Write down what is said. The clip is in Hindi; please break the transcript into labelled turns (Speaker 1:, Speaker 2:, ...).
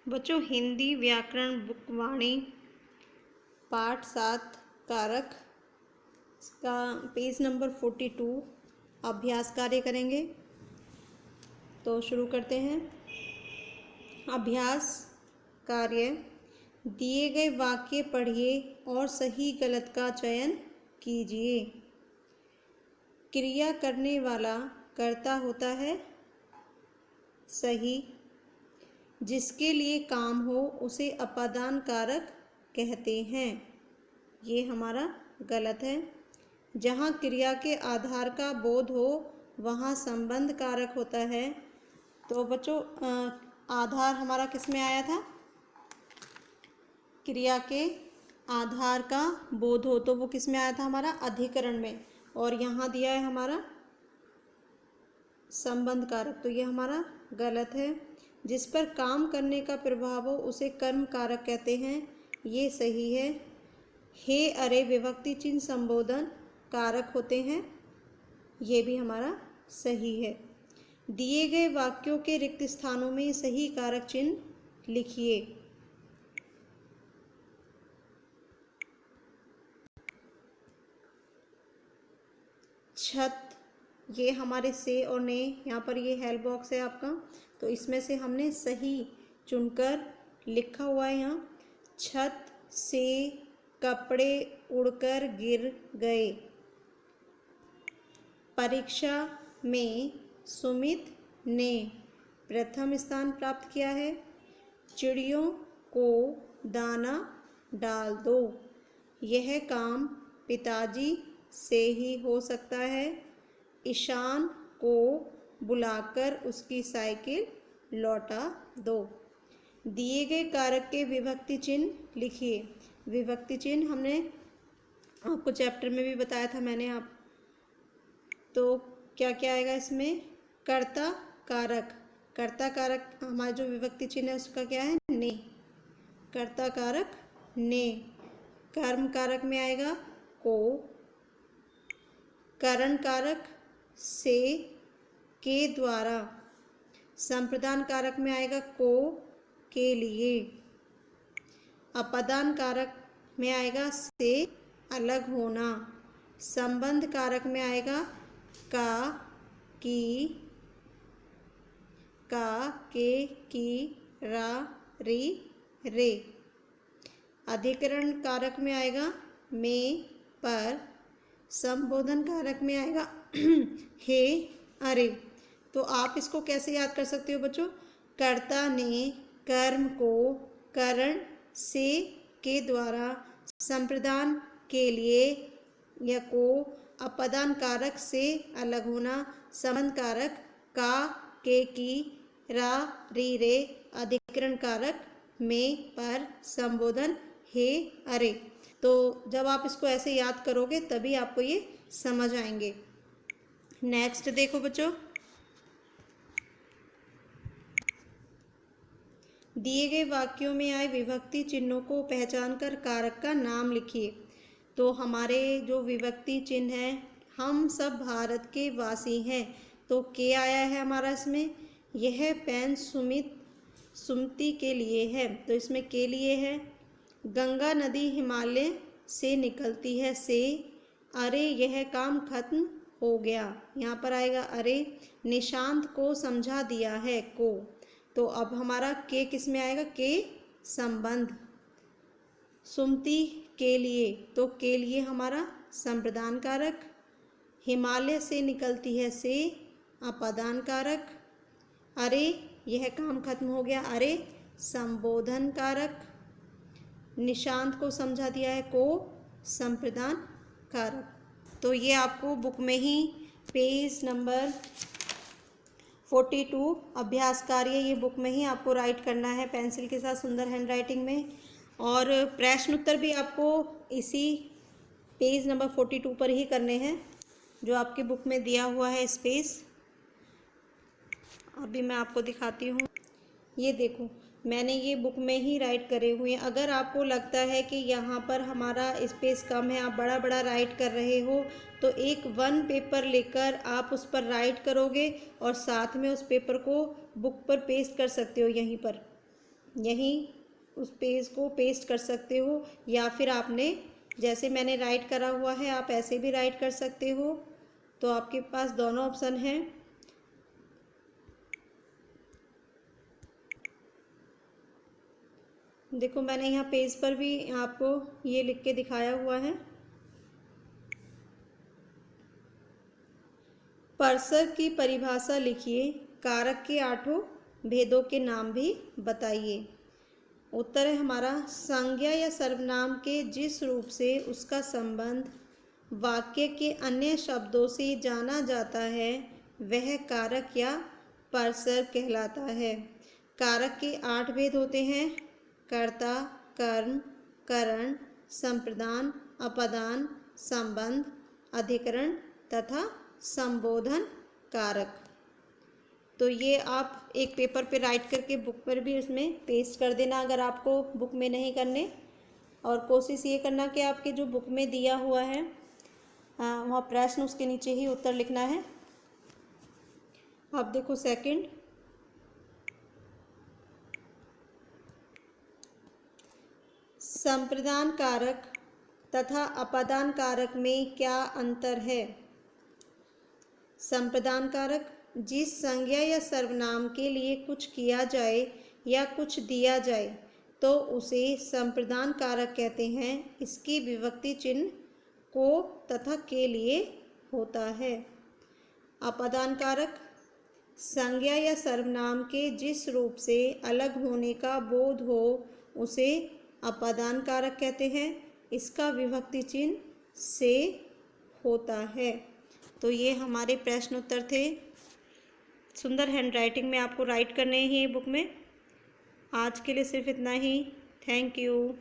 Speaker 1: बच्चों हिंदी व्याकरण बुक वाणी पाठ 7 कारक इसका पेज नंबर 42 अभ्यास कार्य करेंगे। तो शुरू करते हैं। अभ्यास कार्य, दिए गए वाक्य पढ़िए और सही गलत का चयन कीजिए। क्रिया करने वाला कर्ता होता है सही, जिसके लिए काम हो उसे अपादान कारक कहते हैं, ये हमारा गलत है। जहाँ क्रिया के आधार का बोध हो वहाँ संबंध कारक होता है। तो बच्चों आधार हमारा किस में आया था? क्रिया के आधार का बोध हो तो वो किस में आया था? हमारा अधिकरण में। और यहाँ दिया है हमारा संबंध कारक, तो ये हमारा गलत है। जिस पर काम करने का प्रभाव हो उसे कर्म कारक कहते हैं, ये सही है। हे अरे विभक्ति चिन्ह संबोधन कारक होते हैं, ये भी हमारा सही है। दिए गए वाक्यों के रिक्त स्थानों में सही कारक चिन्ह लिखिए। छत, ये हमारे से और ने, यहाँ पर ये हेल्प बॉक्स है आपका, तो इसमें से हमने सही चुनकर लिखा हुआ है यहाँ। छत से कपड़े उड़कर गिर गए। परीक्षा में सुमित ने प्रथम स्थान प्राप्त किया है। चिड़ियों को दाना डाल दो। यह काम पिताजी से ही हो सकता है। ईशान को बुलाकर उसकी साइकिल लौटा दो। दिए गए कारक के विभक्ति चिन्ह लिखिए। विभक्ति चिन्ह हमने आपको चैप्टर में भी बताया था मैंने आप, तो क्या क्या आएगा इसमें? कर्ता कारक, कर्ता कारक हमारा जो विभक्ति चिन्ह है उसका क्या है? ने। कर्ता कारक ने। कर्म कारक में आएगा को। करण कारक से के द्वारा। संप्रदान कारक में आएगा को के लिए। अपादान कारक में आएगा से अलग होना। संबंध कारक में आएगा का की, का के की, रा री रे। अधिकरण कारक में आएगा में पर। संबोधन कारक में आएगा हे अरे। तो आप इसको कैसे याद कर सकते हो बच्चों? कर्ता ने कर्म को करण से के द्वारा, संप्रदान के लिए या को, अपादान कारक से अलग होना, संबंध कारक का के की, रा री रे, अधिकरण कारक में पर, संबोधन हे अरे। तो जब आप इसको ऐसे याद करोगे तभी आपको ये समझ आएंगे। नेक्स्ट देखो बच्चों, दिए गए वाक्यों में आए विभक्ति चिन्हों को पहचान कर कारक का नाम लिखिए। तो हमारे जो विभक्ति चिन्ह है, हम सब भारत के वासी हैं, तो के आया है हमारा इसमें। यह पेन सुमति के लिए है, तो इसमें के लिए है। गंगा नदी हिमालय से निकलती है, से। अरे यह काम खत्म हो गया, यहाँ पर आएगा अरे। निशांत को समझा दिया है, को। तो अब हमारा के किस में आएगा? के संबंध। सुमति के लिए, तो के लिए हमारा संप्रदान कारक। हिमालय से निकलती है, से अपादान कारक। अरे यह काम खत्म हो गया, अरे संबोधन कारक। निशांत को समझा दिया है, को संप्रदान कारक। तो ये आपको बुक में ही पेज नंबर 42 अभ्यास कार्य, ये बुक में ही आपको राइट करना है पेंसिल के साथ सुंदर हैंड राइटिंग में। और प्रश्न उत्तर भी आपको इसी पेज नंबर 42 पर ही करने हैं जो आपकी बुक में दिया हुआ है स्पेस। अभी मैं आपको दिखाती हूँ, ये देखो मैंने ये बुक में ही राइट करे हुए हैं। अगर आपको लगता है कि यहाँ पर हमारा स्पेस कम है, आप बड़ा बड़ा राइट कर रहे हो, तो एक वन पेपर लेकर आप उस पर राइट करोगे और साथ में उस पेपर को बुक पर पेस्ट कर सकते हो यहीं पर। यहीं उस पेज को पेस्ट कर सकते हो, या फिर आपने जैसे मैंने राइट करा हुआ है आप ऐसे भी राइट कर सकते हो। तो आपके पास दोनों ऑप्शन हैं। देखो मैंने यहाँ पेज पर भी आपको ये लिख के दिखाया हुआ है। परसर की परिभाषा लिखिए, कारक के 8 भेदों के नाम भी बताइए। उत्तर है हमारा, संज्ञा या सर्वनाम के जिस रूप से उसका संबंध वाक्य के अन्य शब्दों से जाना जाता है वह कारक या परसर कहलाता है। कारक के 8 भेद होते हैं, कर्ता, कर्म, करण, संप्रदान, अपादान, संबंध, अधिकरण तथा संबोधन कारक। तो ये आप एक पेपर पे राइट करके बुक पर भी उसमें पेस्ट कर देना अगर आपको बुक में नहीं करने। और कोशिश ये करना कि आपके जो बुक में दिया हुआ है वहाँ प्रश्न उसके नीचे ही उत्तर लिखना है। अब देखो सेकंड, संप्रदान कारक तथा अपादान कारक में क्या अंतर है। संप्रदान कारक, जिस संज्ञा या सर्वनाम के लिए कुछ किया जाए या कुछ दिया जाए तो उसे संप्रदान कारक कहते हैं। इसकी विभक्ति चिन्ह को तथा के लिए होता है। अपादान कारक, संज्ञा या सर्वनाम के जिस रूप से अलग होने का बोध हो उसे अपादान कारक कहते हैं। इसका विभक्ति चिन्ह से होता है। तो ये हमारे प्रश्न उत्तर थे। सुंदर हैंडराइटिंग में आपको राइट करने ही बुक में। आज के लिए सिर्फ इतना ही। Thank you.